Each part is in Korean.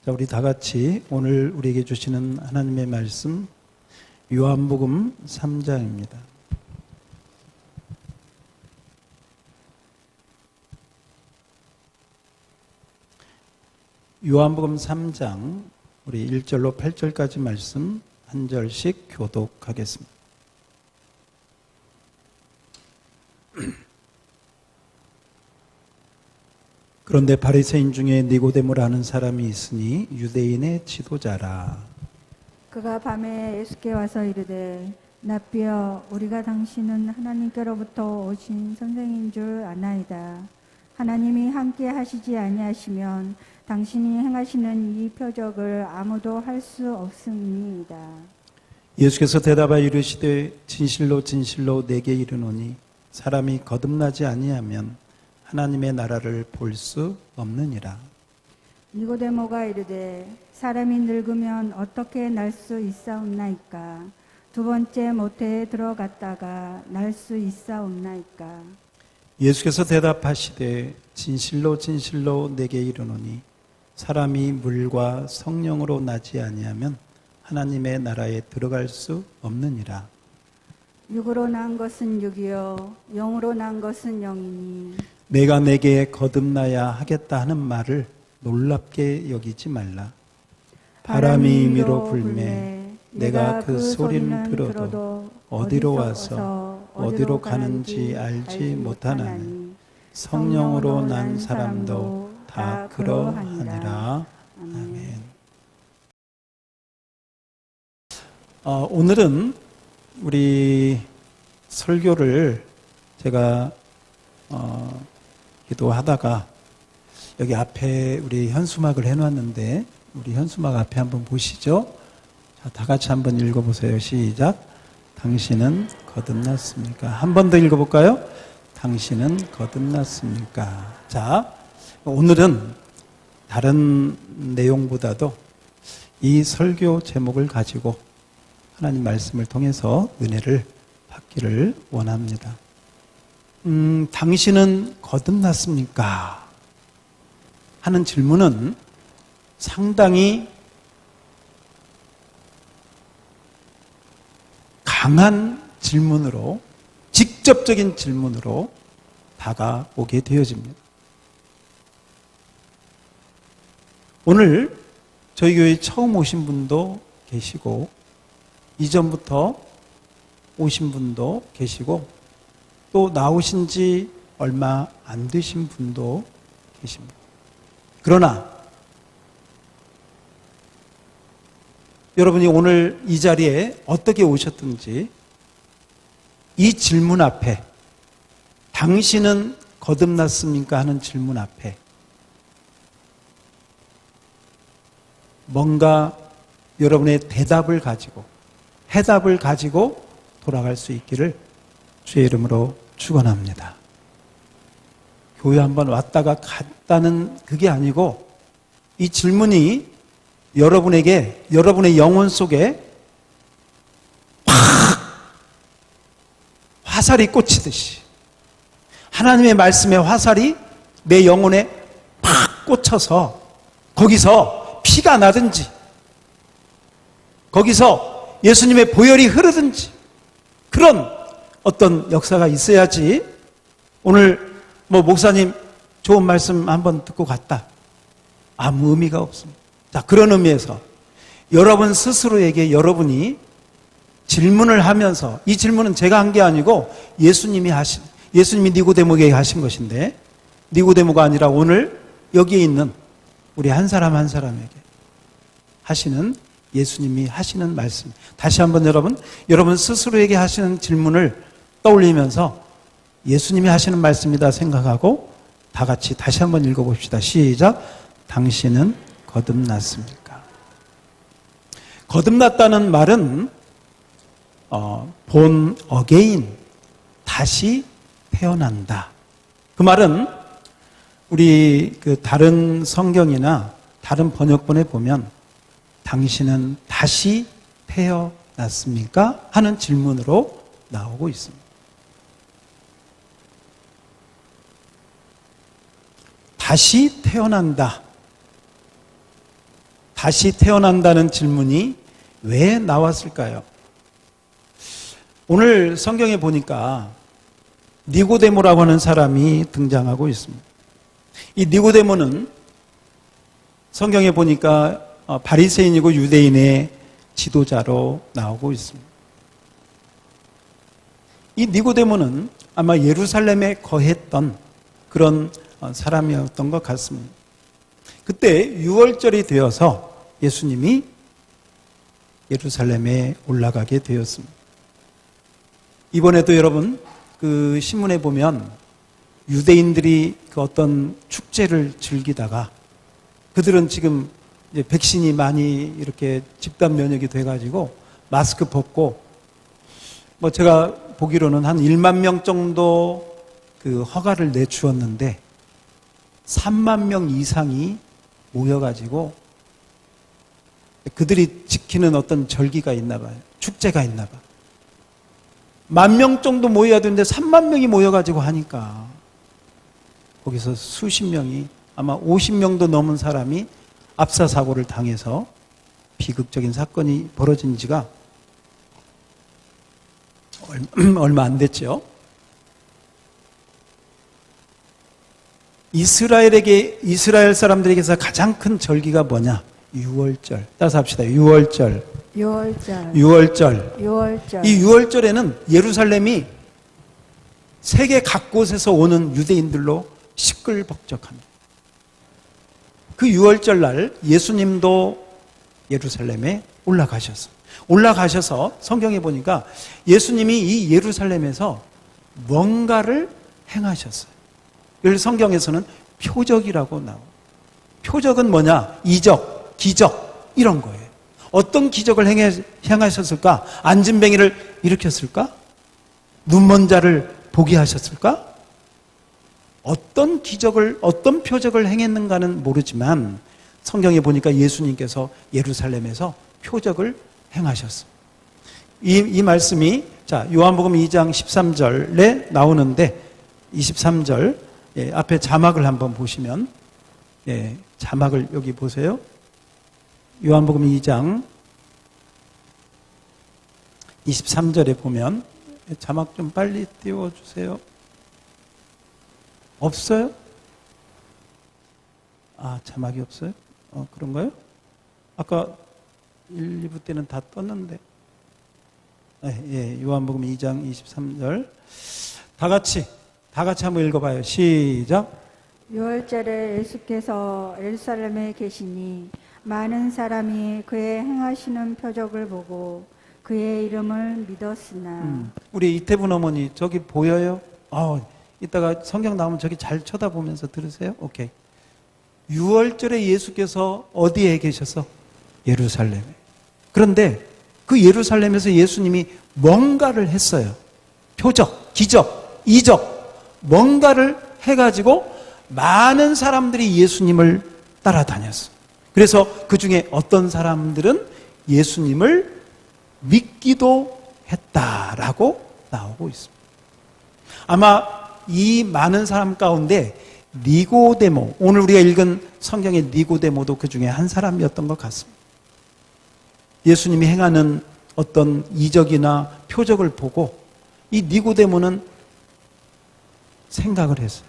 자, 우리 다 같이 오늘 우리에게 주시는 하나님의 말씀 요한복음 3장입니다. 요한복음 3장 우리 1절로 8절까지 말씀 한 절씩 교독하겠습니다. 그런데 바리새인 중에 니고데모라는 사람이 있으니 유대인의 지도자라. 그가 밤에 예수께 와서 이르되 납비여 우리가 당신은 하나님께로부터 오신 선생인 줄 아나이다. 하나님이 함께 하시지 아니하시면 당신이 행하시는 이 표적을 아무도 할 수 없음이니이다. 예수께서 대답하여 이르시되 진실로 진실로 내게 이르노니 사람이 거듭나지 아니하면 하나님의 나라를 볼 수 없느니라. 니고데모가 이르되 사람이 늙으면 어떻게 날 수 있사옵나이까? 두 번째 모태에 들어갔다가 날 수 있사옵나이까? 예수께서 대답하시되 진실로 진실로 내게 이르노니 사람이 물과 성령으로 나지 아니하면 하나님의 나라에 들어갈 수 없느니라. 육으로 난 것은 육이요 영으로 난 것은 영이니 내가 내게 거듭나야 하겠다 하는 말을 놀랍게 여기지 말라. 바람이 임의로 불매 내가 그 소리는 들어도 어디로 와서 어디로 가는지 알지 못하나니 성령으로 난 사람도 다 그러하니라. 아멘. 오늘은 우리 설교를 제가 기도하다가 여기 앞에 우리 현수막을 해놨는데 우리 현수막 앞에 한번 보시죠. 자, 다 같이 한번 읽어보세요. 시작. 당신은 거듭났습니까? 한 번 더 읽어볼까요? 당신은 거듭났습니까? 자, 오늘은 다른 내용보다도 이 설교 제목을 가지고 하나님 말씀을 통해서 은혜를 받기를 원합니다. 당신은 거듭났습니까? 하는 질문은 상당히 강한 질문으로, 직접적인 질문으로 다가오게 되어집니다. 오늘 저희 교회에 처음 오신 분도 계시고 이전부터 오신 분도 계시고 또 나오신 지 얼마 안 되신 분도 계십니다. 그러나 여러분이 오늘 이 자리에 어떻게 오셨든지 이 질문 앞에 당신은 거듭났습니까? 하는 질문 앞에 뭔가 여러분의 대답을 가지고 해답을 가지고 돌아갈 수 있기를 주의 이름으로 축원합니다. 교회 한번 왔다가 갔다는 그게 아니고 이 질문이 여러분에게 여러분의 영혼 속에 팍 화살이 꽂히듯이 하나님의 말씀의 화살이 내 영혼에 팍 꽂혀서 거기서 피가 나든지 거기서 예수님의 보혈이 흐르든지 그런 어떤 역사가 있어야지 오늘 목사님 좋은 말씀 한번 듣고 갔다. 아무 의미가 없습니다. 자, 그런 의미에서 여러분 스스로에게 여러분이 질문을 하면서 이 질문은 제가 한 게 아니고 예수님이 니고데모에게 하신 것인데 니고데모가 아니라 오늘 여기에 있는 우리 한 사람 한 사람에게 하시는 예수님이 하시는 말씀. 다시 한번 여러분 스스로에게 하시는 질문을 떠올리면서 예수님이 하시는 말씀이다 생각하고 다 같이 다시 한번 읽어봅시다. 시작. 당신은 거듭났습니까? 거듭났다는 말은 born again, 다시 태어난다. 그 말은 우리 다른 성경이나 다른 번역본에 보면 당신은 다시 태어났습니까? 하는 질문으로 나오고 있습니다. 다시 태어난다. 다시 태어난다는 질문이 왜 나왔을까요? 오늘 성경에 보니까 니고데모라고 하는 사람이 등장하고 있습니다. 이 니고데모는 성경에 보니까 바리새인이고 유대인의 지도자로 나오고 있습니다. 이 니고데모는 아마 예루살렘에 거했던 그런 사람이었던 것 같습니다. 그때 6월절이 되어서 예수님이 예루살렘에 올라가게 되었습니다. 이번에도 여러분 그 신문에 보면 유대인들이 그 어떤 축제를 즐기다가 그들은 지금 이제 백신이 많이 이렇게 집단 면역이 돼가지고 마스크 벗고 뭐 제가 보기로는 한 1만 명 정도 그 허가를 내주었는데 3만 명 이상이 모여가지고 그들이 지키는 어떤 절기가 있나 봐요. 축제가 있나 봐. 10,000명 정도 모여야 되는데 3만 명이 모여가지고 하니까 거기서 수십 명이 아마 50명도 넘은 사람이 압사 사고를 당해서 비극적인 사건이 벌어진 지가 얼마 안 됐죠. 이스라엘 사람들에게서 가장 큰 절기가 뭐냐? 6월절. 따라서 합시다. 6월절. 이 6월절에는 예루살렘이 세계 각곳에서 오는 유대인들로 시끌벅적합니다. 그 6월절 날 예수님도 예루살렘에 올라가셔서 성경에 보니까 예수님이 이 예루살렘에서 뭔가를 행하셨어요. 그래서 성경에서는 표적이라고 나와요. 표적은 뭐냐? 이적, 기적 이런 거예요. 어떤 기적을 행하셨을까? 안진뱅이를 일으켰을까? 눈먼 자를 보게 하셨을까? 어떤 기적을, 어떤 표적을 행했는가는 모르지만 성경에 보니까 예수님께서 예루살렘에서 표적을 행하셨어요. 이 말씀이 자 요한복음 2장 13절에 나오는데 23절 앞에 자막을 한번 보시면 자막을 여기 보세요. 요한복음 2장 23절에 보면 자막 좀 빨리 띄워주세요. 없어요? 자막이 없어요? 그런가요? 아까 1, 2부 때는 다 떴는데. 요한복음 2장 23절. 다 같이 한번 읽어봐요. 시작. 6월절에 예수께서 예루살렘에 계시니 많은 사람이 그의 행하시는 표적을 보고 그의 이름을 믿었으나. 우리 이태분 어머니 저기 보여요? 이따가 성경 나오면 저기 잘 쳐다보면서 들으세요. 오케이. 6월절에 예수께서 어디에 계셔서? 예루살렘에. 그런데 그 예루살렘에서 예수님이 뭔가를 했어요. 표적, 기적, 이적, 뭔가를 해가지고 많은 사람들이 예수님을 따라다녔어요. 그래서 그 중에 어떤 사람들은 예수님을 믿기도 했다라고 나오고 있습니다. 아마 이 많은 사람 가운데 니고데모, 오늘 우리가 읽은 성경의 니고데모도 그 중에 한 사람이었던 것 같습니다. 예수님이 행하는 어떤 이적이나 표적을 보고 이 니고데모는 생각을 했어요.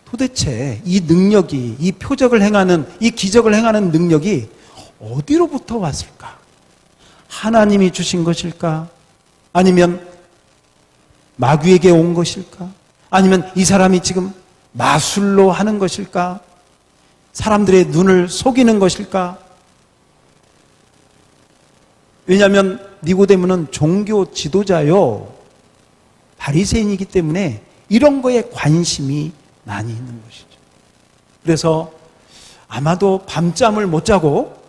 도대체 이 능력이, 이 표적을 행하는, 이 기적을 행하는 능력이 어디로부터 왔을까? 하나님이 주신 것일까? 아니면 마귀에게 온 것일까? 아니면 이 사람이 지금 마술로 하는 것일까? 사람들의 눈을 속이는 것일까? 왜냐하면 니고데모는 종교 지도자요, 바리새인이기 때문에 이런 거에 관심이 많이 있는 것이죠. 그래서 아마도 밤잠을 못 자고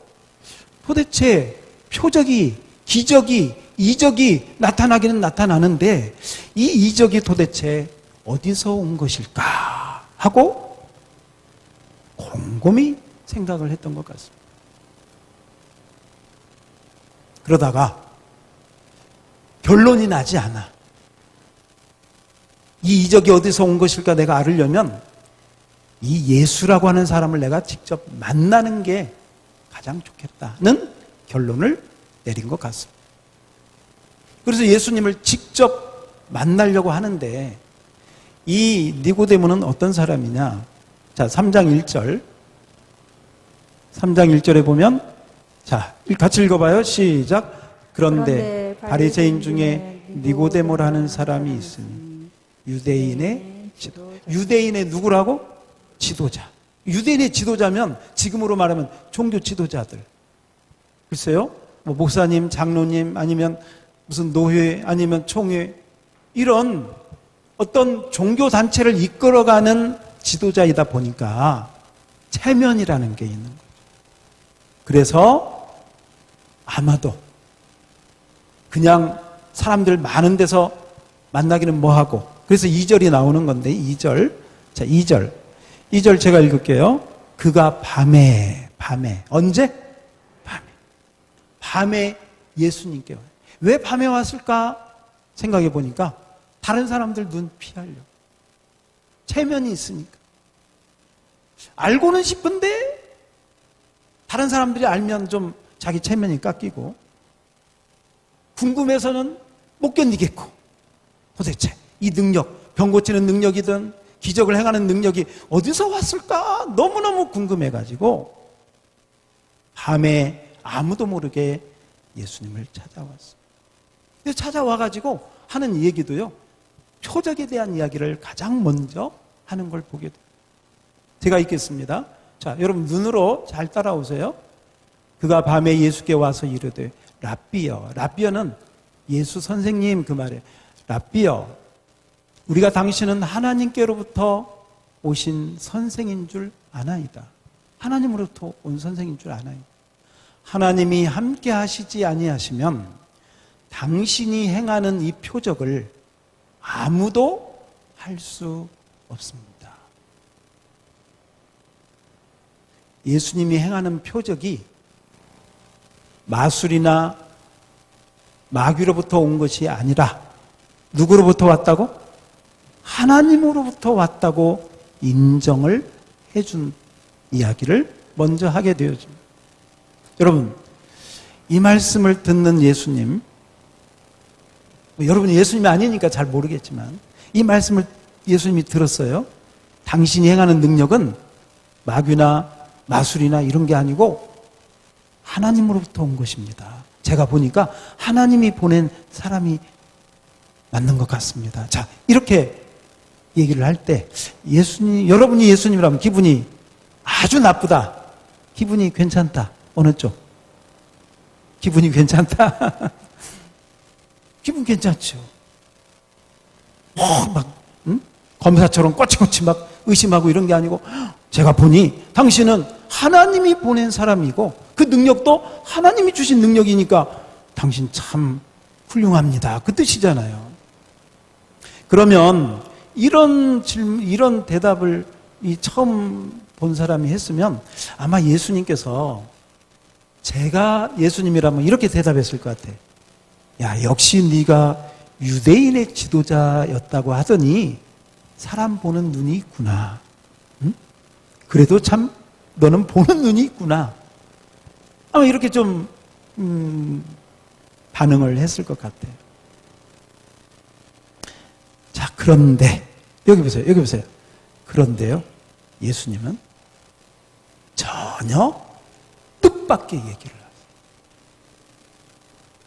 도대체 표적이, 기적이, 이적이 나타나기는 나타나는데 이 이적이 도대체 어디서 온 것일까 하고 곰곰이 생각을 했던 것 같습니다. 그러다가 결론이 나지 않아. 이 이적이 어디서 온 것일까 내가 알으려면 이 예수라고 하는 사람을 내가 직접 만나는 게 가장 좋겠다는 결론을 내린 것 같습니다. 그래서 예수님을 직접 만나려고 하는데 이 니고데모는 어떤 사람이냐? 자, 3장 1절. 3장 1절에 보면 자, 같이 읽어봐요. 시작. 그런데 바리새인 중에 니고데모라는 사람이 있으니 유대인의 지도자. 유대인의 누구라고? 지도자. 유대인의 지도자면 지금으로 말하면 종교 지도자들. 글쎄요. 뭐 목사님, 장로님 아니면 무슨 노회 아니면 총회 이런 어떤 종교 단체를 이끌어가는 지도자이다 보니까 체면이라는 게 있는 거죠. 그래서 아마도 그냥 사람들 많은 데서 만나기는 뭐하고 그래서 2절이 나오는 건데 2절. 자, 2절 제가 읽을게요. 그가 밤에 언제? 밤에 예수님께 와요. 왜 밤에 왔을까 생각해 보니까 다른 사람들 눈 피하려. 체면이 있으니까. 알고는 싶은데 다른 사람들이 알면 좀 자기 체면이 깎이고 궁금해서는 못 견디겠고 도대체 이 능력, 병 고치는 능력이든 기적을 행하는 능력이 어디서 왔을까 너무너무 궁금해가지고 밤에 아무도 모르게 예수님을 찾아왔어요. 찾아와가지고 하는 얘기도요, 표적에 대한 이야기를 가장 먼저 하는 걸 보게 돼요. 제가 읽겠습니다. 자, 여러분 눈으로 잘 따라오세요. 그가 밤에 예수께 와서 이르되 랍비여. 랍비여는 예수 선생님 그 말이에요. 랍비여, 우리가 당신은 하나님께로부터 오신 선생인 줄 아나이다. 하나님으로부터 온 선생인 줄 아나이다. 하나님이 함께 하시지 아니하시면 당신이 행하는 이 표적을 아무도 할 수 없습니다. 예수님이 행하는 표적이 마술이나 마귀로부터 온 것이 아니라 누구로부터 왔다고? 하나님으로부터 왔다고 인정을 해준 이야기를 먼저 하게 되어집니다. 여러분, 이 말씀을 듣는 예수님, 여러분이 예수님이 아니니까 잘 모르겠지만 이 말씀을 예수님이 들었어요. 당신이 행하는 능력은 마귀나 마술이나 이런 게 아니고 하나님으로부터 온 것입니다. 제가 보니까 하나님이 보낸 사람이 맞는 것 같습니다. 자, 이렇게 얘기를 할 때 예수님, 여러분이 예수님이라면 기분이 아주 나쁘다, 기분이 괜찮다, 어느 쪽? 기분이 괜찮다? 기분 괜찮죠. 검사처럼 꼬치꼬치 막 의심하고 이런 게 아니고 제가 보니 당신은 하나님이 보낸 사람이고 그 능력도 하나님이 주신 능력이니까 당신 참 훌륭합니다. 그 뜻이잖아요. 그러면 이런 질문, 이런 대답을 이 처음 본 사람이 했으면 아마 예수님께서 제가 예수님이라면 이렇게 대답했을 것 같아. 야, 역시 네가 유대인의 지도자였다고 하더니 사람 보는 눈이 있구나. 응? 그래도 참 너는 보는 눈이 있구나. 아마 이렇게 좀 반응을 했을 것 같아요. 자, 그런데 여기 보세요. 그런데요, 예수님은 전혀 뜻밖의 얘기를 하세요.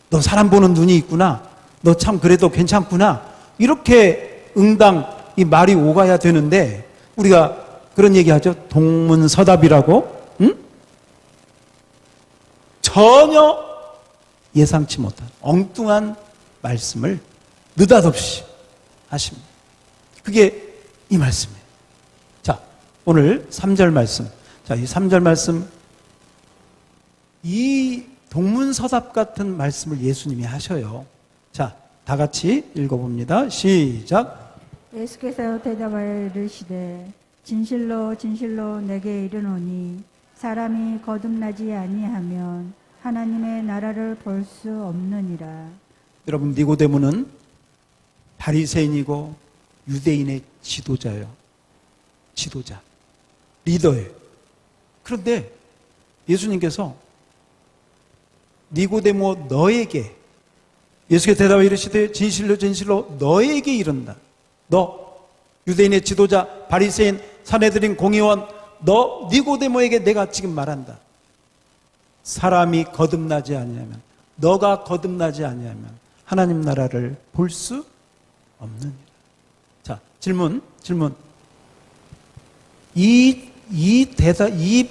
너 사람 보는 눈이 있구나. 너 참 그래도 괜찮구나. 이렇게 응당 이 말이 오가야 되는데 우리가 그런 얘기하죠. 동문서답이라고. 응? 전혀 예상치 못한 엉뚱한 말씀을 느닷없이 하십니다. 그게 이 말씀이에요. 자, 오늘 3절 말씀. 자, 이 3절 말씀, 이 동문서답 같은 말씀을 예수님이 하셔요. 자, 다 같이 읽어봅니다. 시작. 예수께서 대답하여 이르시되 진실로 진실로 내게 이르노니 사람이 거듭나지 아니하면 하나님의 나라를 볼 수 없느니라. 여러분, 니고데모는 바리새인이고 유대인의 지도자예요. 지도자, 리더예요. 그런데 예수님께서 니고데모 너에게, 예수께서 대답하여 이르시되 진실로 진실로 너에게 이른다. 너 유대인의 지도자, 바리새인, 산헤드린 공의원, 너 니고데모에게 내가 지금 말한다. 사람이 거듭나지 아니하면, 너가 거듭나지 아니하면 하나님 나라를 볼 수 없느니라. 자, 질문. 이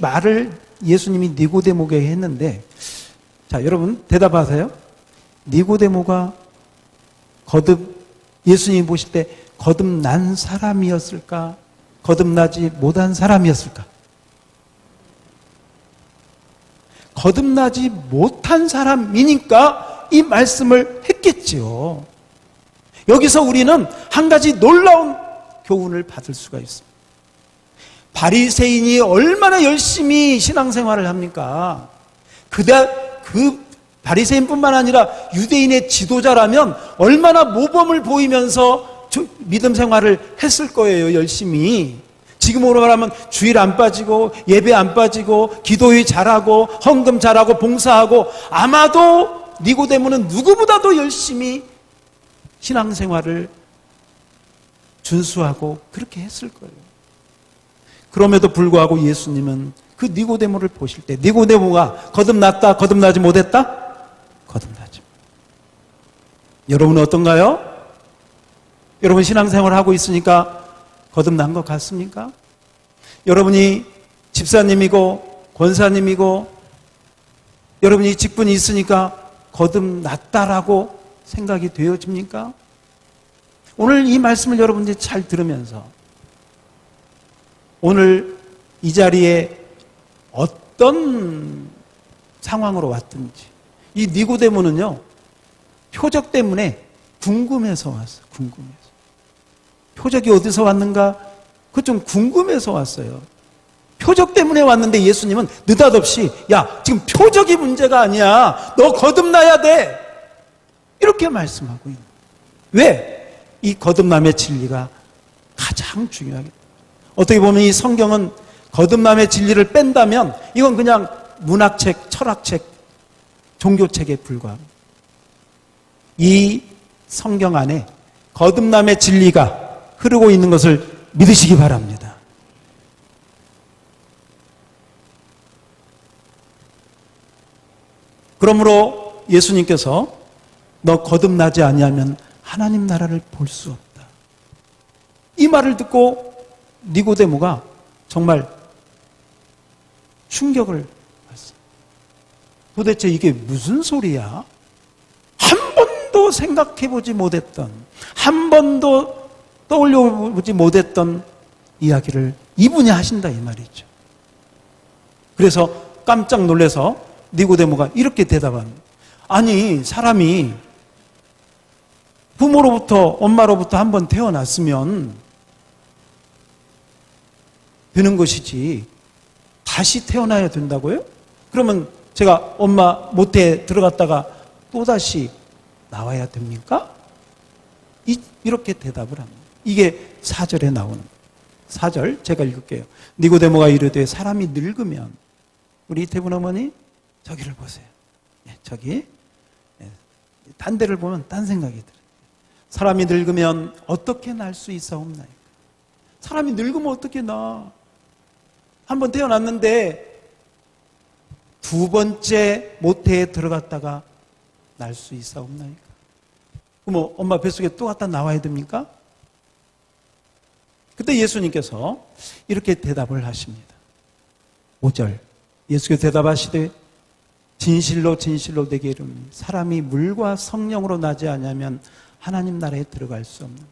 말을 예수님이 니고데모에게 했는데, 자, 여러분 대답하세요. 니고데모가 예수님이 보실 때 거듭난 사람이었을까? 거듭나지 못한 사람이었을까? 거듭나지 못한 사람이니까 이 말씀을 했겠지요. 여기서 우리는 한 가지 놀라운 교훈을 받을 수가 있습니다. 바리새인이 얼마나 열심히 신앙생활을 합니까? 그 바리새인뿐만 아니라 유대인의 지도자라면 얼마나 모범을 보이면서 믿음 생활을 했을 거예요, 열심히. 지금으로 말하면 주일 안 빠지고 예배 안 빠지고 기도회 잘하고 헌금 잘하고 봉사하고, 아마도 니고데모는 누구보다도 열심히 신앙생활을 준수하고 그렇게 했을 거예요. 그럼에도 불구하고 예수님은 그 니고데모를 보실 때, 니고데모가 거듭났다, 거듭나지 못했다? 거듭나지. 여러분은 어떤가요? 여러분 신앙생활을 하고 있으니까 거듭난 것 같습니까? 여러분이 집사님이고 권사님이고 여러분이 직분이 있으니까 거듭났다라고 생각이 되어집니까? 오늘 이 말씀을 여러분들이 잘 들으면서 오늘 이 자리에 어떤 상황으로 왔든지, 이 니고데모는요, 표적 때문에 궁금해서 왔어요. 궁금해서. 표적이 어디서 왔는가? 그거 좀 궁금해서 왔어요. 표적 때문에 왔는데 예수님은 느닷없이, 야, 지금 표적이 문제가 아니야. 너 거듭나야 돼. 이렇게 말씀하고 있는 거예요. 왜? 이 거듭남의 진리가 가장 중요하겠다. 어떻게 보면 이 성경은 거듭남의 진리를 뺀다면 이건 그냥 문학책, 철학책, 종교책에 불과합니다. 이 성경 안에 거듭남의 진리가 흐르고 있는 것을 믿으시기 바랍니다. 그러므로 예수님께서 너 거듭나지 아니하면 하나님 나라를 볼 수 없다. 이 말을 듣고 니고데모가 정말 충격을 받았어요. 도대체 이게 무슨 소리야? 한 번도 생각해보지 못했던, 한 번도 떠올려보지 못했던 이야기를 이분이 하신다, 이 말이죠. 그래서 깜짝 놀라서 니고데모가 이렇게 대답합니다. 아니, 사람이 부모로부터, 엄마로부터 한 번 태어났으면 되는 것이지 다시 태어나야 된다고요? 그러면 제가 엄마 모태에 들어갔다가 또다시 나와야 됩니까? 이렇게 대답을 합니다. 이게 4절에 나오는 4절 제가 읽을게요. 니고데모가 이르되 사람이 늙으면, 우리 이태분 어머니 저기를 보세요. 저기 딴 데를 보면 딴 생각이 들어요. 사람이 늙으면 어떻게 날 수 있사옵나이까? 사람이 늙으면 어떻게 나? 한번 태어났는데 두 번째 모태에 들어갔다가 날 수 있사옵나이까? 그럼 엄마 뱃속에 또 갖다 나와야 됩니까? 그때 예수님께서 이렇게 대답을 하십니다. 5절 예수께서 대답하시되 진실로 진실로 내게 이르노니 사람이 물과 성령으로 나지 아니하면 하나님 나라에 들어갈 수 없는,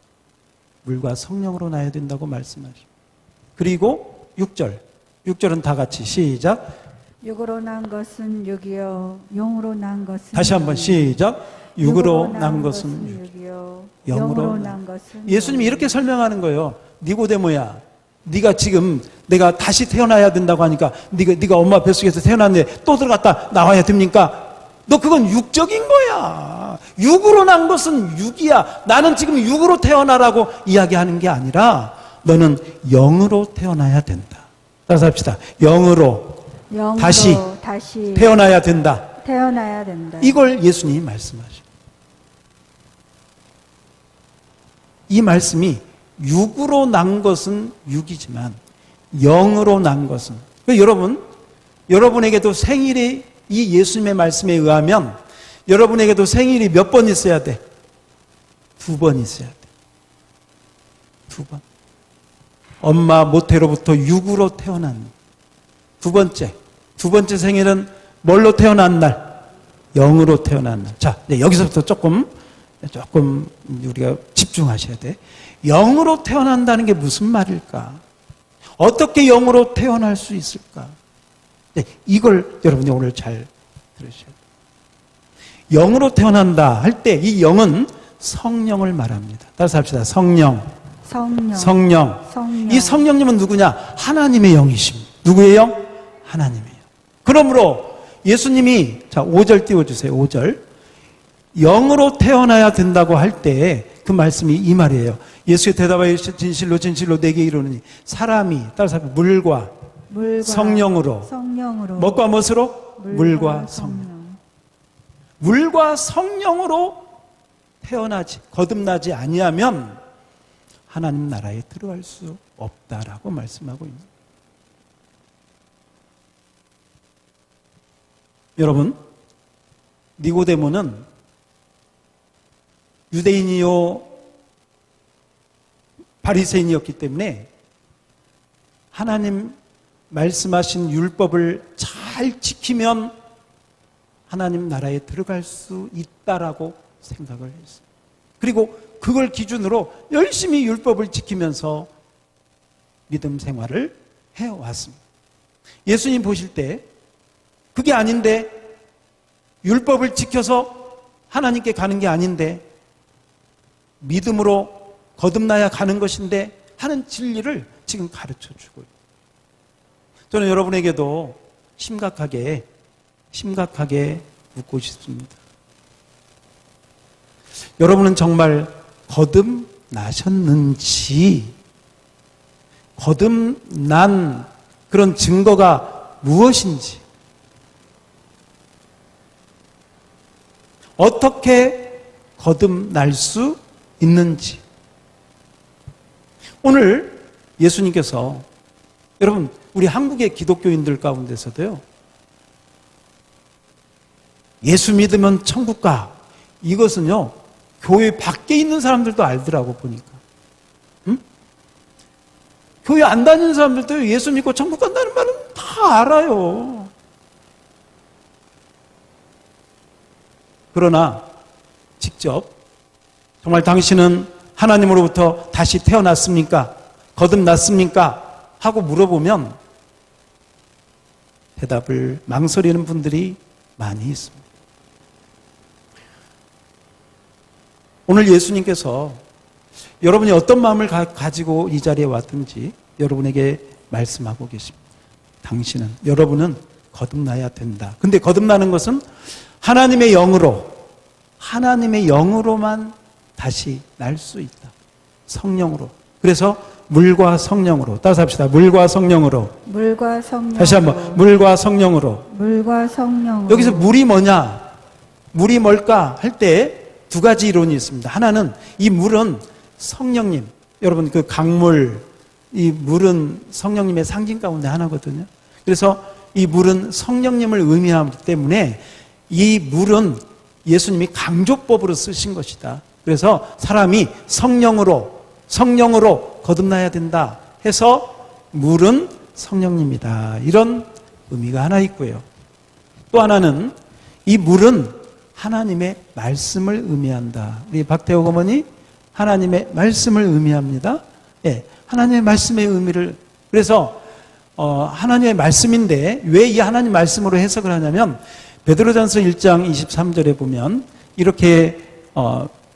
물과 성령으로 나야 된다고 말씀하십니다. 그리고 6절은 다 같이 시작. 육으로 난 것은 육이요 영으로 난 것은 다시 한번 시작. 육으로 난 것은 육이요 영으로 난 것은 예수님이 이렇게 설명하는 거예요. 니고데모야, 네가 지금 내가 다시 태어나야 된다고 하니까 네가 엄마 뱃속에서 태어났는데 또 들어갔다 나와야 됩니까? 너 그건 육적인 거야. 육으로 난 것은 육이야. 나는 지금 육으로 태어나라고 이야기하는 게 아니라 너는 영으로 태어나야 된다. 따라서 합시다. 영으로 영으로 다시 다시 태어나야 된다. 태어나야 된다. 이걸 예수님이 말씀하셔요. 이 말씀이 육으로 난 것은 육이지만 영으로 난 것은, 여러분, 여러분에게도 생일이 이 예수님의 말씀에 의하면 여러분에게도 생일이 몇 번 있어야 돼? 2번 있어야 돼. 2번. 엄마 모태로부터 육으로 태어난 두 번째 생일은 뭘로 태어난 날? 영으로 태어난 날. 자, 여기서부터 조금 우리가 집중하셔야 돼. 영으로 태어난다는 게 무슨 말일까? 어떻게 영으로 태어날 수 있을까? 이걸 여러분이 오늘 잘 들으셔야 돼요. 영으로 태어난다 할 때 이 영은 성령을 말합니다. 따라서 합시다. 성령. 이 성령님은 누구냐? 하나님의 영이십니다. 누구의 영? 하나님의 영. 그러므로 예수님이, 자, 5절 띄워주세요. 5절. 영으로 태어나야 된다고 할 때 그 말씀이 이 말이에요. 예수의 대답하여 진실로 진실로 내게 이르노니 사람이, 따라서 물과 성령으로. 뭐과 무엇으로? 물과 성령. 물과 성령으로 태어나지, 거듭나지 아니하면 하나님 나라에 들어갈 수 없다라고 말씀하고 있습니다. 여러분, 니고데모는 유대인이요 바리새인이었기 때문에 하나님 말씀하신 율법을 잘 지키면 하나님 나라에 들어갈 수 있다라고 생각을 했어요. 그리고 그걸 기준으로 열심히 율법을 지키면서 믿음 생활을 해왔습니다. 예수님 보실 때 그게 아닌데, 율법을 지켜서 하나님께 가는 게 아닌데, 믿음으로 거듭나야 가는 것인데 하는 진리를 지금 가르쳐 주고 있어요. 저는 여러분에게도 심각하게 묻고 싶습니다. 여러분은 정말 거듭나셨는지, 거듭난 그런 증거가 무엇인지, 어떻게 거듭날 수 있는지. 오늘 예수님께서, 여러분, 우리 한국의 기독교인들 가운데서도요, 예수 믿으면 천국 가, 이것은요 교회 밖에 있는 사람들도 알더라고 보니까. 응? 교회 안 다니는 사람들도 예수 믿고 천국 간다는 말은 다 알아요. 그러나 직접 정말 당신은 하나님으로부터 다시 태어났습니까? 거듭났습니까? 하고 물어보면 대답을 망설이는 분들이 많이 있습니다. 오늘 예수님께서 여러분이 어떤 마음을 가지고 이 자리에 왔든지 여러분에게 말씀하고 계십니다. 여러분은 거듭나야 된다. 근데 거듭나는 것은 하나님의 영으로만 다시 날 수 있다. 성령으로. 그래서 물과 성령으로. 따라서 합시다. 물과 성령으로. 다시 한번. 물과 성령으로. 여기서 물이 뭐냐? 물이 뭘까? 할 때 두 가지 이론이 있습니다. 하나는 이 물은 성령님. 여러분 그 강물, 이 물은 성령님의 상징 가운데 하나거든요. 그래서 이 물은 성령님을 의미하기 때문에 이 물은 예수님이 강조법으로 쓰신 것이다. 그래서 사람이 성령으로 거듭나야 된다 해서 물은 성령님이다. 이런 의미가 하나 있고요. 또 하나는 이 물은 하나님의 말씀을 의미한다. 우리 박태옥 어머니 하나님의 말씀을 의미합니다. 예, 하나님의 말씀의 의미를. 그래서 하나님의 말씀인데 왜 이 하나님 말씀으로 해석을 하냐면 베드로전서 1장 23절에 보면 이렇게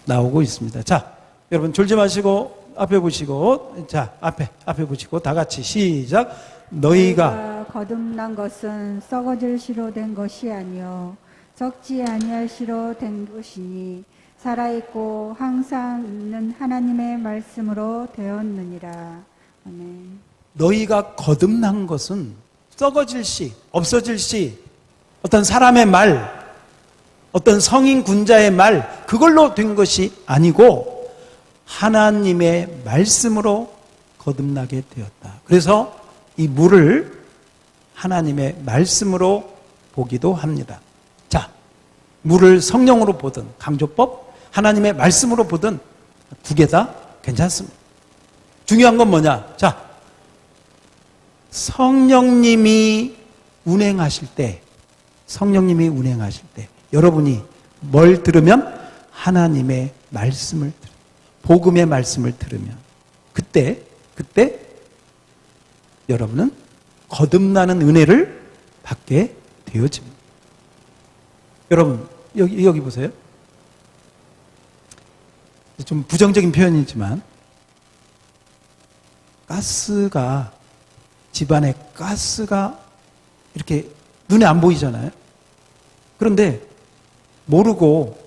나오고 있습니다. 자, 여러분 졸지 마시고 앞에 보시고, 자, 앞에 보시고 다 같이 시작. 너희가 거듭난 것은 썩어질 시로 된 것이 아니요 썩지 아니할 시로 된 것이니 살아있고 항상 있는 하나님의 말씀으로 되었느니라. 아멘. 너희가 거듭난 것은 썩어질 시, 없어질 시, 어떤 사람의 말, 어떤 성인 군자의 말, 그걸로 된 것이 아니고 하나님의 말씀으로 거듭나게 되었다. 그래서 이 물을 하나님의 말씀으로 보기도 합니다. 자, 물을 성령으로 보든 강조법, 하나님의 말씀으로 보든 두 개 다 괜찮습니다. 중요한 건 뭐냐? 자, 성령님이 운행하실 때 여러분이 뭘 들으면 하나님의 말씀을 들으면, 복음의 말씀을 들으면 그때 여러분은 거듭나는 은혜를 받게 되어집니다. 여러분 여기 보세요. 좀 부정적인 표현이지만 집안에 가스가 이렇게 눈에 안 보이잖아요. 그런데 모르고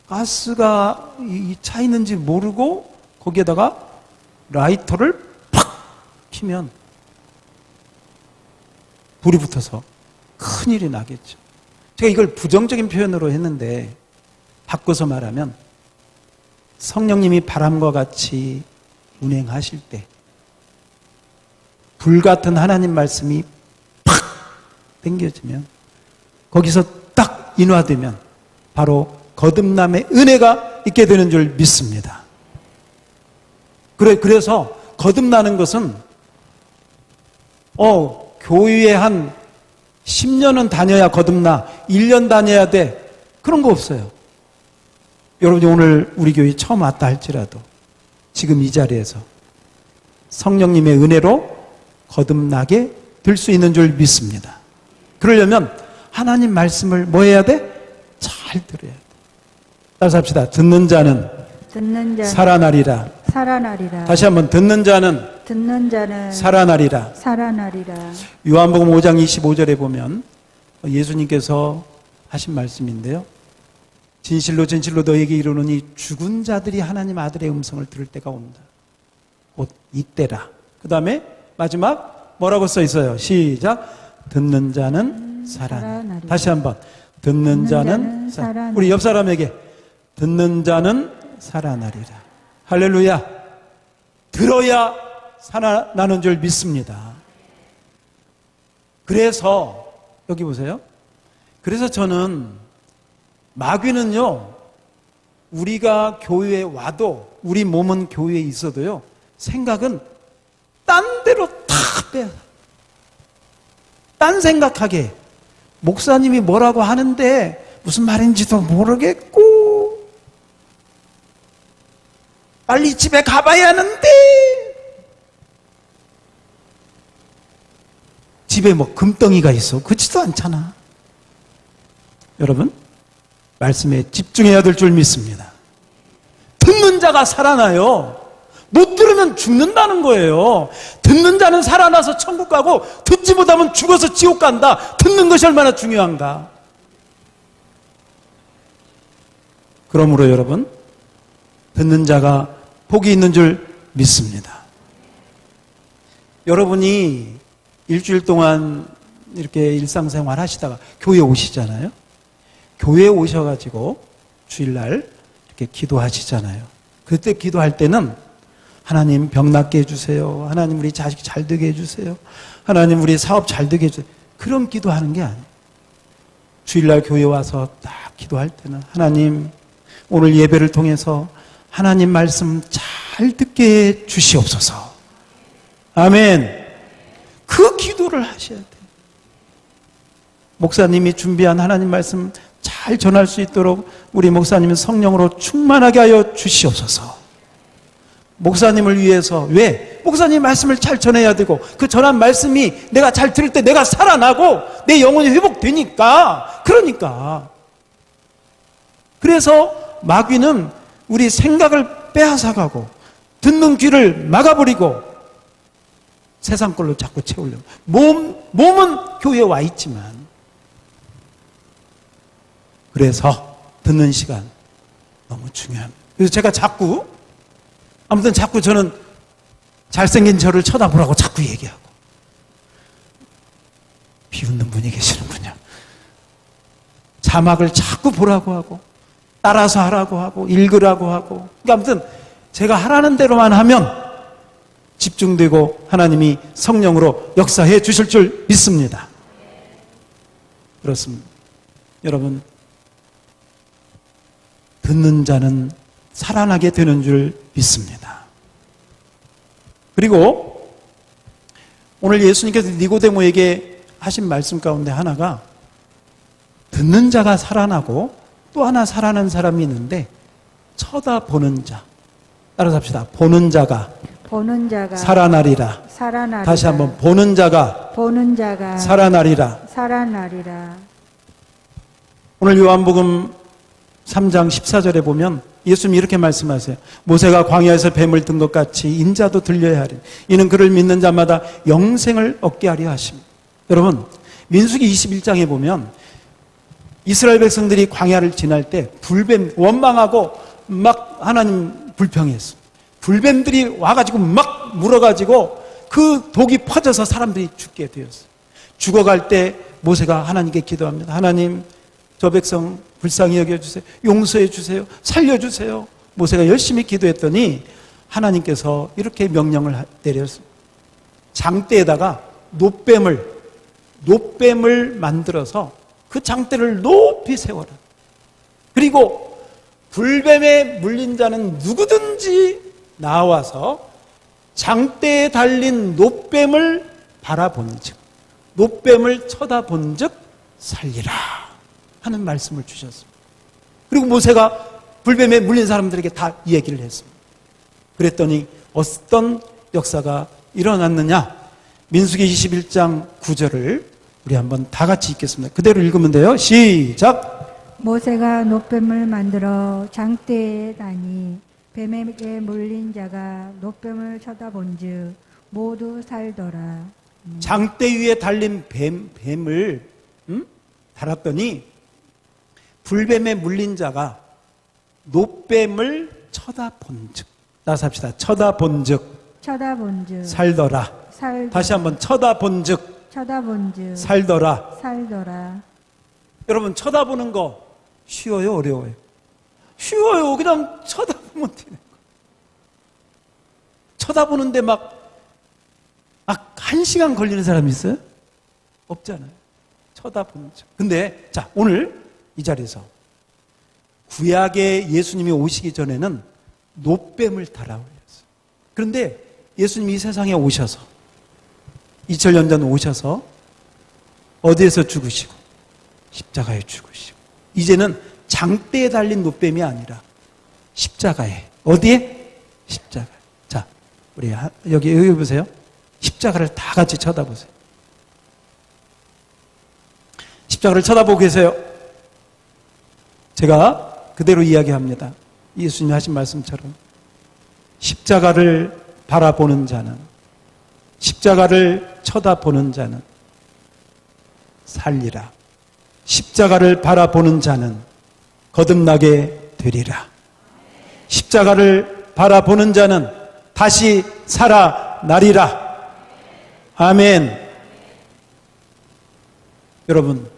가스가 차 있는지 모르고 거기에다가 라이터를 팍 피면 불이 붙어서 큰일이 나겠죠. 제가 이걸 부정적인 표현으로 했는데 바꿔서 말하면 성령님이 바람과 같이 운행하실 때 불같은 하나님 말씀이 팍 당겨지면 거기서 딱 인화되면 바로 거듭남의 은혜가 있게 되는 줄 믿습니다. 그래서 거듭나는 것은 교회에 한 10년은 다녀야 거듭나, 1년 다녀야 돼, 그런 거 없어요. 여러분이 오늘 우리 교회 처음 왔다 할지라도 지금 이 자리에서 성령님의 은혜로 거듭나게 될 수 있는 줄 믿습니다. 그러려면 하나님 말씀을 뭐 해야 돼? 잘 들어야 돼. 따라서 합시다. 듣는 자는 살아나리라. 다시 한번 듣는 자는 살아나리라. 요한복음 5장 25절에 보면 예수님께서 하신 말씀인데요. 진실로 진실로 너에게 이르노니 죽은 자들이 하나님 아들의 음성을 들을 때가 온다. 곧 이때라. 그 다음에 마지막 뭐라고 써 있어요? 시작. 듣는 자는 살아나리라. 다시 한번. 듣는 자는 살아나리라. 우리 옆 사람에게 듣는 자는 살아나리라. 할렐루야. 들어야 살아나는 줄 믿습니다. 그래서 여기 보세요. 그래서 저는 마귀는요, 우리가 교회에 와도, 우리 몸은 교회에 있어도요, 생각은 딴 데로 다 빼요. 딴 생각하게. 목사님이 뭐라고 하는데 무슨 말인지도 모르겠고 빨리 집에 가봐야 하는데 집에 뭐 금덩이가 있어. 그렇지도 않잖아. 여러분, 말씀에 집중해야 될 줄 믿습니다. 듣는 자가 살아나요. 못 들으면 죽는다는 거예요. 듣는 자는 살아나서 천국 가고 듣지 못하면 죽어서 지옥 간다. 듣는 것이 얼마나 중요한가. 그러므로 여러분, 듣는 자가 복이 있는 줄 믿습니다. 여러분이 일주일 동안 이렇게 일상생활 하시다가 교회에 오시잖아요. 교회에 오셔가지고 주일날 이렇게 기도하시잖아요. 그때 기도할 때는 하나님 병 낫게 해주세요. 하나님 우리 자식 잘 되게 해주세요. 하나님 우리 사업 잘 되게 해주세요. 그런 기도하는 게 아니에요. 주일날 교회 와서 딱 기도할 때는 하나님 오늘 예배를 통해서 하나님 말씀 잘 듣게 해 주시옵소서. 아멘. 그 기도를 하셔야 돼요. 목사님이 준비한 하나님 말씀 잘 전할 수 있도록 우리 목사님은 성령으로 충만하게 하여 주시옵소서. 목사님을 위해서. 왜? 목사님 말씀을 잘 전해야 되고 그 전한 말씀이 내가 잘 들을 때 내가 살아나고 내 영혼이 회복되니까. 그래서 마귀는 우리 생각을 빼앗아가고 듣는 귀를 막아버리고 세상 걸로 자꾸 채우려고. 몸은 교회에 와 있지만. 그래서 듣는 시간 너무 중요합니다. 그래서 제가 자꾸 저는 잘생긴 저를 쳐다보라고 자꾸 얘기하고 비웃는 분이 계시는군요. 자막을 자꾸 보라고 하고 따라서 하라고 하고 읽으라고 하고, 그러니까 아무튼 제가 하라는 대로만 하면 집중되고 하나님이 성령으로 역사해 주실 줄 믿습니다. 그렇습니다. 여러분, 듣는 자는 살아나게 되는 줄 믿습니다. 그리고 오늘 예수님께서 니고데모에게 하신 말씀 가운데 하나가, 듣는 자가 살아나고 또 하나 살아난 사람이 있는데, 쳐다보는 자. 따라서 합시다. 보는 자가 살아나리라. 다시 한번, 보는 자가 살아나리라. 오늘 요한복음 3장 14절에 보면 예수님이 이렇게 말씀하세요. 모세가 광야에서 뱀을 든 것 같이 인자도 들려야 하리. 이는 그를 믿는 자마다 영생을 얻게 하려 하십니다. 여러분, 민수기 21장에 보면 이스라엘 백성들이 광야를 지날 때 불뱀 원망하고 막 하나님 불평했어. 불뱀들이 와가지고 막 물어가지고 그 독이 퍼져서 사람들이 죽게 되었어. 죽어갈 때 모세가 하나님께 기도합니다. 하나님, 저 백성 불쌍히 여겨주세요. 용서해 주세요. 살려주세요. 모세가 열심히 기도했더니 하나님께서 이렇게 명령을 내렸습니다. 장대에다가 노뱀을 만들어서 그 장대를 높이 세워라. 그리고 불뱀에 물린 자는 누구든지 나와서 장대에 달린 노뱀을 바라본 즉, 노뱀을 쳐다본 즉 살리라 하는 말씀을 주셨습니다. 그리고 모세가 불뱀에 물린 사람들에게 다 이 얘기를 했습니다. 그랬더니 어떤 역사가 일어났느냐? 민수기 21장 9절을 우리 한번 다 같이 읽겠습니다. 그대로 읽으면 돼요. 시작! 모세가 노뱀을 만들어 장대에 다니 뱀에게 물린 자가 노뱀을 쳐다본즉 모두 살더라. 장대 위에 달린 뱀을 달았더니 불뱀에 물린 자가 노뱀을 쳐다본즉, 따라서 합시다. 쳐다본즉 살더라. 다시 한번 쳐다본즉 살더라. 여러분, 쳐다보는 거 쉬워요, 어려워요? 쉬워요. 그냥 쳐다보면 되는 거. 쳐다보는데 막 1시간 걸리는 사람 있어요? 없잖아요. 쳐다보는 척. 근데 자, 오늘 이 자리에서 구약에 예수님이 오시기 전에는 노뱀을 달아올렸어요. 그런데 예수님이 이 세상에 오셔서 2000년 전 오셔서 어디에서 죽으시고 십자가에 죽으시고, 이제는 장대에 달린 노뱀이 아니라 십자가에, 어디에? 십자가. 자, 우리 여기 보세요. 십자가를 다 같이 쳐다보세요. 십자가를 쳐다보고 계세요. 제가 그대로 이야기합니다. 예수님이 하신 말씀처럼 십자가를 바라보는 자는, 십자가를 쳐다보는 자는 살리라. 십자가를 바라보는 자는 거듭나게 되리라. 십자가를 바라보는 자는 다시 살아나리라. 아멘. 여러분,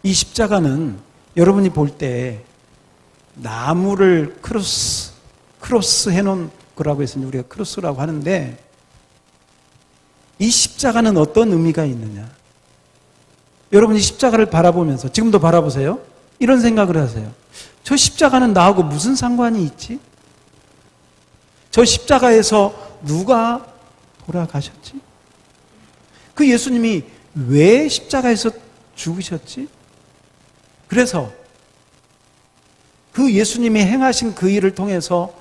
이 십자가는 여러분이 볼 때 나무를 크로스 해놓은 거라고 해서 우리가 크로스라고 하는데, 이 십자가는 어떤 의미가 있느냐? 여러분이 십자가를 바라보면서, 지금도 바라보세요. 이런 생각을 하세요. 저 십자가는 나하고 무슨 상관이 있지? 저 십자가에서 누가 돌아가셨지? 그 예수님이 왜 십자가에서 죽으셨지? 그래서 그 예수님이 행하신 그 일을 통해서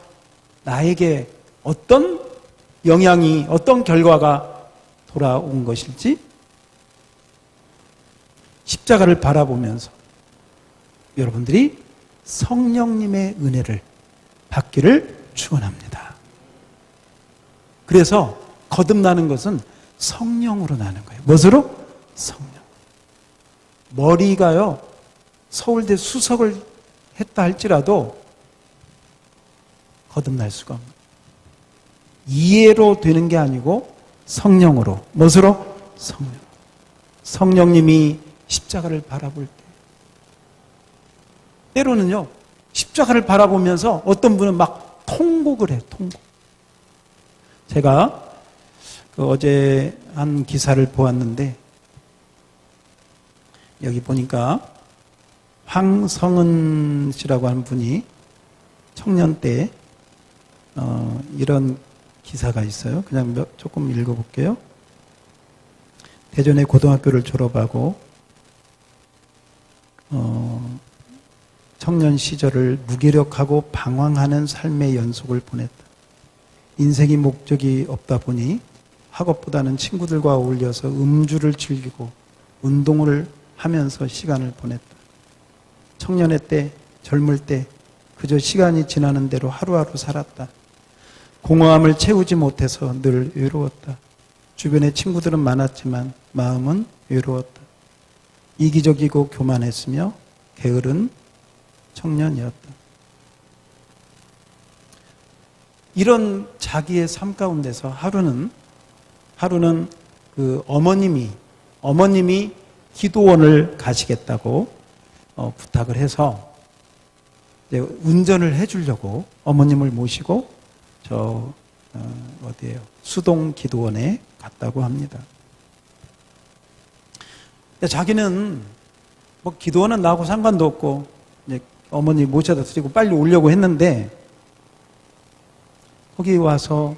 나에게 어떤 영향이, 어떤 결과가 돌아온 것일지 십자가를 바라보면서 여러분들이 성령님의 은혜를 받기를 축원합니다. 그래서 거듭나는 것은 성령으로 나는 거예요. 무엇으로? 성령. 머리가요, 서울대 수석을 했다 할지라도 거듭날 수가 없는 거예요. 이해로 되는 게 아니고 성령으로. 무엇으로? 성령. 성령님이 십자가를 바라볼 때, 때로는요, 십자가를 바라보면서 어떤 분은 막 통곡을 해요, 통곡. 제가 어제 한 기사를 보았는데, 여기 보니까 황성은 씨라고 하는 분이 청년 때 이런 기사가 있어요. 그냥 조금 읽어볼게요. 대전의 고등학교를 졸업하고 청년 시절을 무기력하고 방황하는 삶의 연속을 보냈다. 인생이 목적이 없다 보니 학업보다는 친구들과 어울려서 음주를 즐기고 운동을 하면서 시간을 보냈다. 청년의 때, 젊을 때 그저 시간이 지나는 대로 하루하루 살았다. 공허함을 채우지 못해서 늘 외로웠다. 주변에 친구들은 많았지만 마음은 외로웠다. 이기적이고 교만했으며 게으른 청년이었다. 이런 자기의 삶 가운데서 하루는 그 어머님이 기도원을 가시겠다고 부탁을 해서 이제 운전을 해주려고 어머님을 모시고 어디예요? 수동 기도원에 갔다고 합니다. 자기는 뭐 기도원은 나하고 상관도 없고 이제 어머니 모셔다 드리고 빨리 오려고 했는데 거기 와서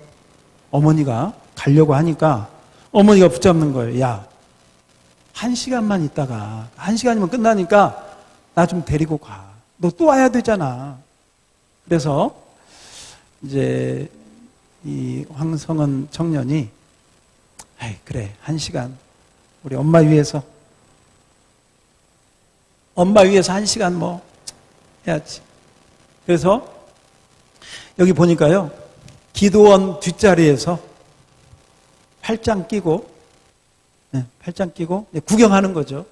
어머니가 가려고 하니까 어머니가 붙잡는 거예요. 야, 1시간만 있다가 1시간이면 끝나니까 나 좀 데리고 가. 너 또 와야 되잖아. 그래서 이제 이 황성은 청년이 에이, 그래, 1시간 우리 엄마 위해서 1시간 뭐 해야지. 그래서 여기 보니까요, 기도원 뒷자리에서 팔짱 끼고 구경하는 거죠.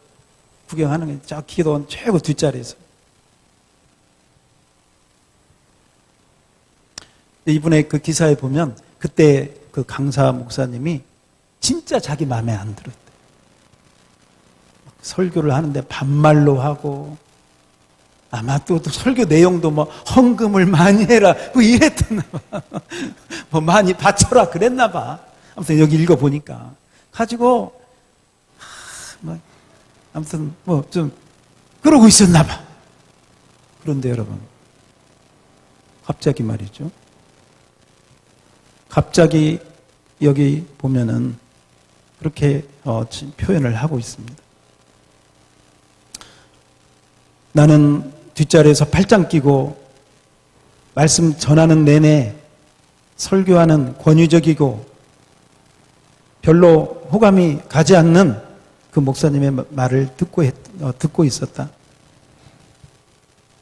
구경하는 게 저 기도원 최고 뒷자리에서. 이분의 그 기사에 보면 그때 그 강사 목사님이 진짜 자기 마음에 안 들었대. 설교를 하는데 반말로 하고 아마 또 설교 내용도 뭐 헌금을 많이 해라 뭐 이랬었나 봐. 뭐 많이 바쳐라 그랬나 봐. 아무튼 여기 읽어보니까 가지고 아무튼 뭐 좀 그러고 있었나 봐. 그런데 여러분, 갑자기 말이죠. 갑자기 여기 보면은 그렇게 표현을 하고 있습니다. 나는 뒷자리에서 팔짱 끼고 말씀 전하는 내내 설교하는 권위적이고 별로 호감이 가지 않는 그 목사님의 말을 듣고 있었다.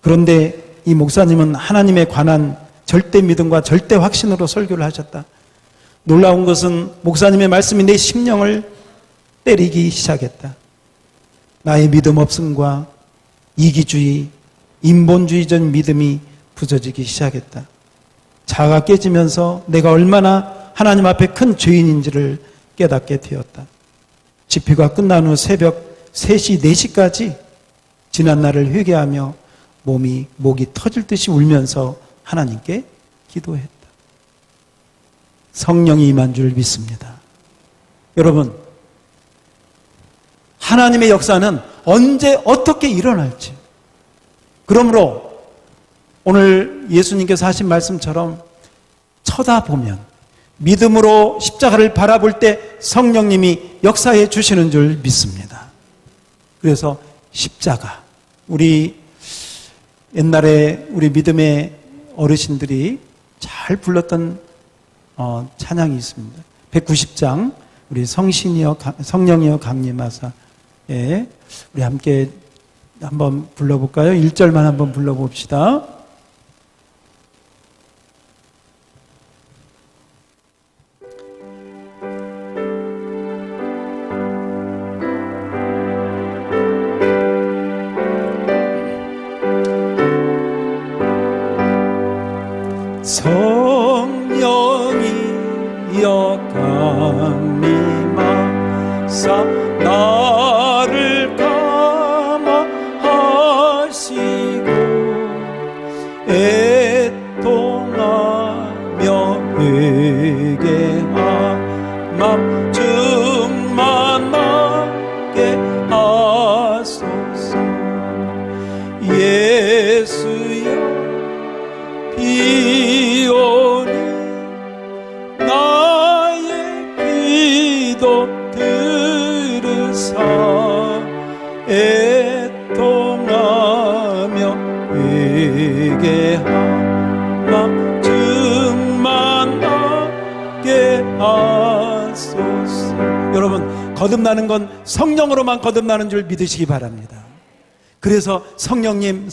그런데 이 목사님은 하나님에 관한 절대 믿음과 절대 확신으로 설교를 하셨다. 놀라운 것은 목사님의 말씀이 내 심령을 때리기 시작했다. 나의 믿음 없음과 이기주의, 인본주의적 믿음이 부서지기 시작했다. 자아가 깨지면서 내가 얼마나 하나님 앞에 큰 죄인인지를 깨닫게 되었다. 집회가 끝난 후 새벽 3시, 4시까지 지난날을 회개하며 목이 터질 듯이 울면서 하나님께 기도했다. 성령이 임한 줄 믿습니다. 여러분, 하나님의 역사는 언제 어떻게 일어날지. 그러므로 오늘 예수님께서 하신 말씀처럼 쳐다보면 믿음으로 십자가를 바라볼 때 성령님이 역사해 주시는 줄 믿습니다. 그래서 십자가, 우리 옛날에 우리 믿음의 어르신들이 잘 불렀던 찬양이 있습니다. 190장 우리 성령이여 강림하사, 예, 우리 함께 한번 불러볼까요? 1절만 한번 불러봅시다. 성령이여 강림하사 주사 나를 감화하시고 애통하며 회개함 충만하게 하소서. 예수여 비오니 나의 기도 들으사 애통하며 회개하마 충만하게 하소서. 여러분, 거듭나는 건 성령으로만 거듭나는 줄 믿으시기 바랍니다. 그래서 성령님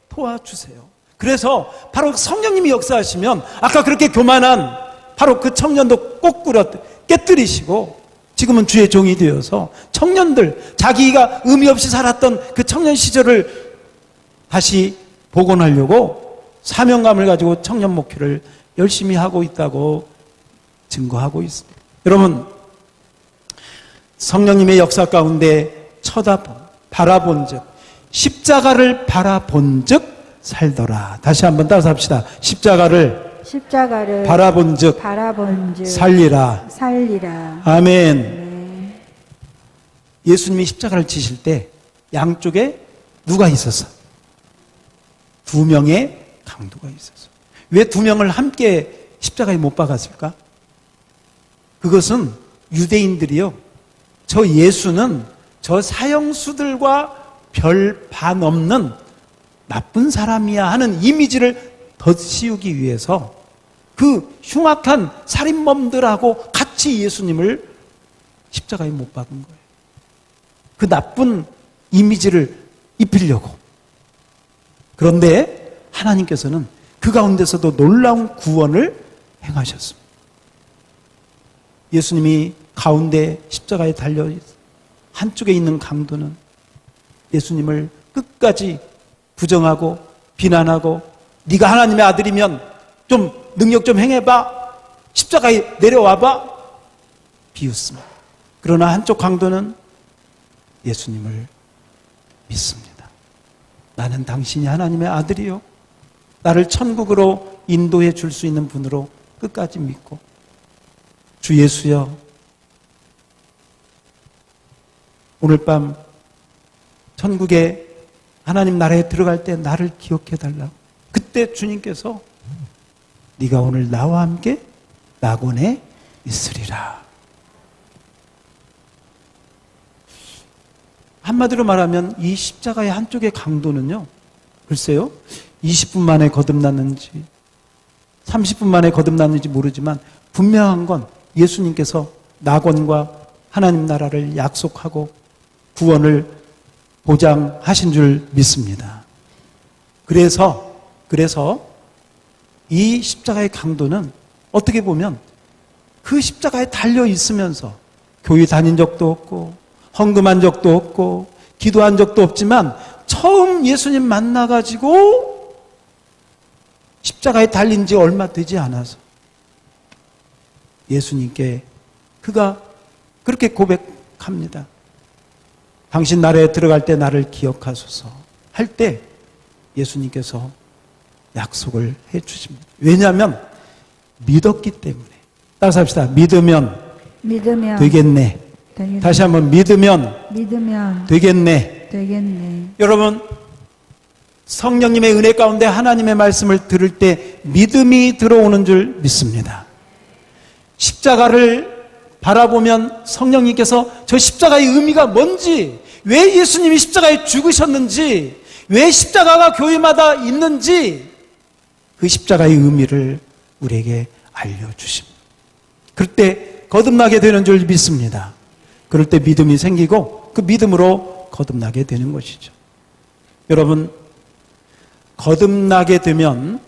도와주세요. 그래서 바로 성령님이 역사하시면 아까 그렇게 교만한 바로 그 청년도 거꾸로 깨뜨리시고 지금은 주의 종이 되어서 청년들, 자기가 의미 없이 살았던 그 청년 시절을 다시 복원하려고 사명감을 가지고 청년 목회를 열심히 하고 있다고 증거하고 있습니다. 여러분, 성령님의 역사 가운데 바라본 즉 십자가를 바라본 즉 살더라. 다시 한번 따라서 합시다. 십자가를 바라본 즉 살리라. 아멘. 네. 예수님이 십자가를 지실 때 양쪽에 누가 있었어? 2명의 강도가 있었어. 왜 2명을 함께 십자가에 못 박았을까? 그것은 유대인들이요, 저 예수는 저 사형수들과 별 반 없는 나쁜 사람이야 하는 이미지를 덧씌우기 위해서 그 흉악한 살인범들하고 같이 예수님을 십자가에 못 박은 거예요. 그 나쁜 이미지를 입히려고. 그런데 하나님께서는 그 가운데서도 놀라운 구원을 행하셨습니다. 예수님이 가운데 십자가에 달려 한쪽에 있는 강도는 예수님을 끝까지 부정하고 비난하고 네가 하나님의 아들이면 좀 능력 좀 행해봐, 십자가에 내려와봐 비웃습니다. 그러나 한쪽 강도는 예수님을 믿습니다. 나는 당신이 하나님의 아들이요, 나를 천국으로 인도해 줄 수 있는 분으로 끝까지 믿고, 주 예수여, 오늘 밤 천국에 하나님 나라에 들어갈 때 나를 기억해 달라고. 그때 주님께서 네가 오늘 나와 함께 낙원에 있으리라. 한마디로 말하면 이 십자가의 한쪽의 강도는요, 글쎄요 20분 만에 거듭났는지 30분 만에 거듭났는지 모르지만 분명한 건 예수님께서 낙원과 하나님 나라를 약속하고 구원을 보장하신 줄 믿습니다. 그래서 이 십자가의 강도는 어떻게 보면 그 십자가에 달려 있으면서 교회 다닌 적도 없고 헌금한 적도 없고 기도한 적도 없지만 처음 예수님 만나가지고 십자가에 달린 지 얼마 되지 않아서 예수님께 그가 그렇게 고백합니다. 당신 나라에 들어갈 때 나를 기억하소서 할 때 예수님께서 약속을 해 주십니다. 왜냐하면 믿었기 때문에. 따라서 합시다. 믿으면 되겠네. 다시 한번 믿으면 되겠네. 여러분, 성령님의 은혜 가운데 하나님의 말씀을 들을 때 믿음이 들어오는 줄 믿습니다. 십자가를 바라보면 성령님께서 저 십자가의 의미가 뭔지, 왜 예수님이 십자가에 죽으셨는지, 왜 십자가가 교회마다 있는지 그 십자가의 의미를 우리에게 알려주십니다. 그럴 때 거듭나게 되는 줄 믿습니다. 그럴 때 믿음이 생기고 그 믿음으로 거듭나게 되는 것이죠. 여러분, 거듭나게 되면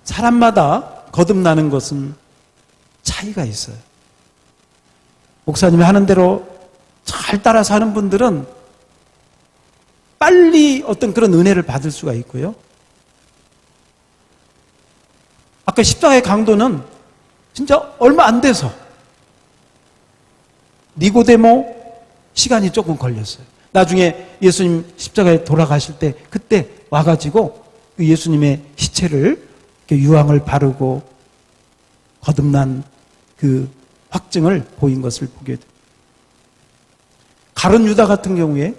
사람마다 거듭나는 것은 차이가 있어요. 목사님이 하는 대로 잘 따라서 하는 분들은 빨리 어떤 그런 은혜를 받을 수가 있고요. 아까 십자가의 강도는 진짜 얼마 안 돼서 니고데모 시간이 조금 걸렸어요. 나중에 예수님 십자가에 돌아가실 때 그때 와가지고 그 예수님의 시체를 이렇게 유황을 바르고 거듭난 그 확증을 보인 것을 보게 돼요. 가룟 유다 같은 경우에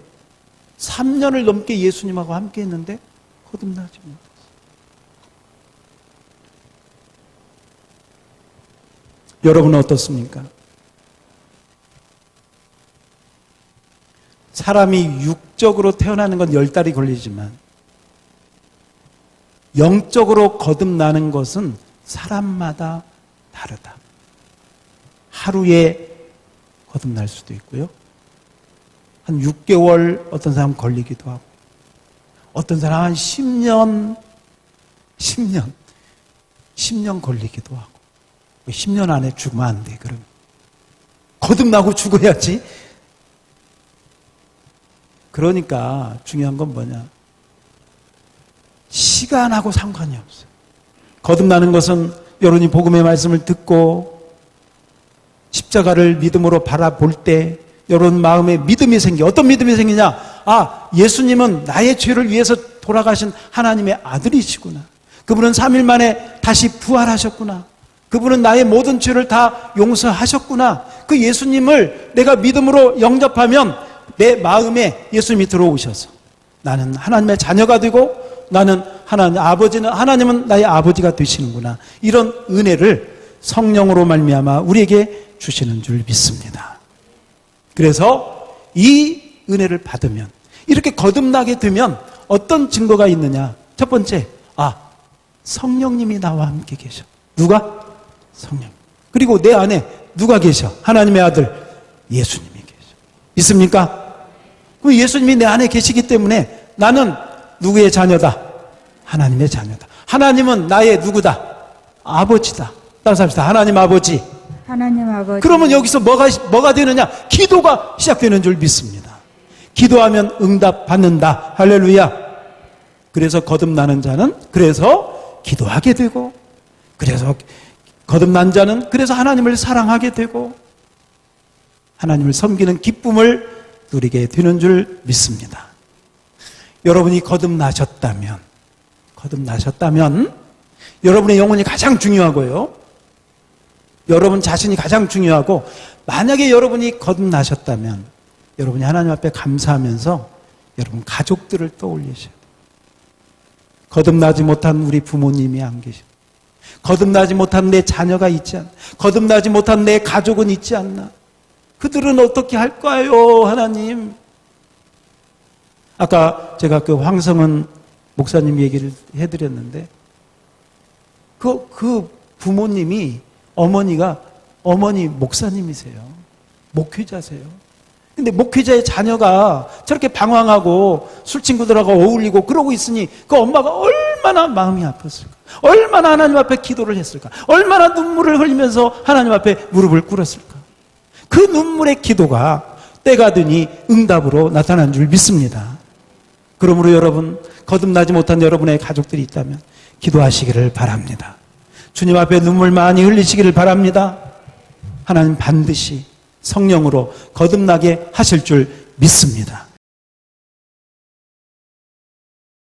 3년을 넘게 예수님하고 함께 했는데 거듭나지 못했어요. 여러분은 어떻습니까? 사람이 육적으로 태어나는 건 10달이 걸리지만 영적으로 거듭나는 것은 사람마다 다르다. 하루에 거듭날 수도 있고요. 한 6개월 어떤 사람 걸리기도 하고 어떤 사람 한 10년 걸리기도 하고 10년 안에 죽으면 안 돼. 그럼 거듭나고 죽어야지. 그러니까 중요한 건 뭐냐? 시간하고 상관이 없어요. 거듭나는 것은 여러분이 복음의 말씀을 듣고 십자가를 믿음으로 바라볼 때 여러분 마음에 믿음이 생겨. 어떤 믿음이 생기냐? 아, 예수님은 나의 죄를 위해서 돌아가신 하나님의 아들이시구나. 그분은 3일 만에 다시 부활하셨구나. 그분은 나의 모든 죄를 다 용서하셨구나. 그 예수님을 내가 믿음으로 영접하면 내 마음에 예수님이 들어오셔서 나는 하나님의 자녀가 되고 나는 하나님은 나의 아버지가 되시는구나. 이런 은혜를 성령으로 말미암아 우리에게 주시는 줄 믿습니다. 그래서 이 은혜를 받으면 이렇게 거듭나게 되면 어떤 증거가 있느냐? 첫 번째, 성령님이 나와 함께 계셔. 누가? 성령. 그리고 내 안에 누가 계셔? 하나님의 아들 예수님이 계셔. 믿습니까? 그 예수님이 내 안에 계시기 때문에 나는 누구의 자녀다? 하나님의 자녀다. 하나님은 나의 누구다? 아버지다. 따라서 합시다. 하나님 아버지. 하나님 아버지. 그러면 여기서 뭐가 되느냐? 기도가 시작되는 줄 믿습니다. 기도하면 응답 받는다. 할렐루야. 그래서 거듭나는 자는 그래서 기도하게 되고, 그래서 거듭난 자는 그래서 하나님을 사랑하게 되고 하나님을 섬기는 기쁨을 누리게 되는 줄 믿습니다. 여러분이 거듭나셨다면 여러분의 영혼이 가장 중요하고요. 여러분 자신이 가장 중요하고, 만약에 여러분이 거듭나셨다면 여러분이 하나님 앞에 감사하면서 여러분 가족들을 떠올리셔야 돼요. 거듭나지 못한 우리 부모님이 안 계십니다. 거듭나지 못한 내 자녀가 있지 않나? 거듭나지 못한 내 가족은 있지 않나? 그들은 어떻게 할까요, 하나님? 아까 제가 그 황성은 목사님 얘기를 해드렸는데, 그 부모님이 어머니 목사님이세요. 목회자세요. 근데 목회자의 자녀가 저렇게 방황하고 술 친구들하고 어울리고 그러고 있으니 그 엄마가 얼마나 마음이 아팠을까? 얼마나 하나님 앞에 기도를 했을까? 얼마나 눈물을 흘리면서 하나님 앞에 무릎을 꿇었을까? 그 눈물의 기도가 때가 되니 응답으로 나타난 줄 믿습니다. 그러므로 여러분, 거듭나지 못한 여러분의 가족들이 있다면 기도하시기를 바랍니다. 주님 앞에 눈물 많이 흘리시기를 바랍니다. 하나님 반드시 성령으로 거듭나게 하실 줄 믿습니다.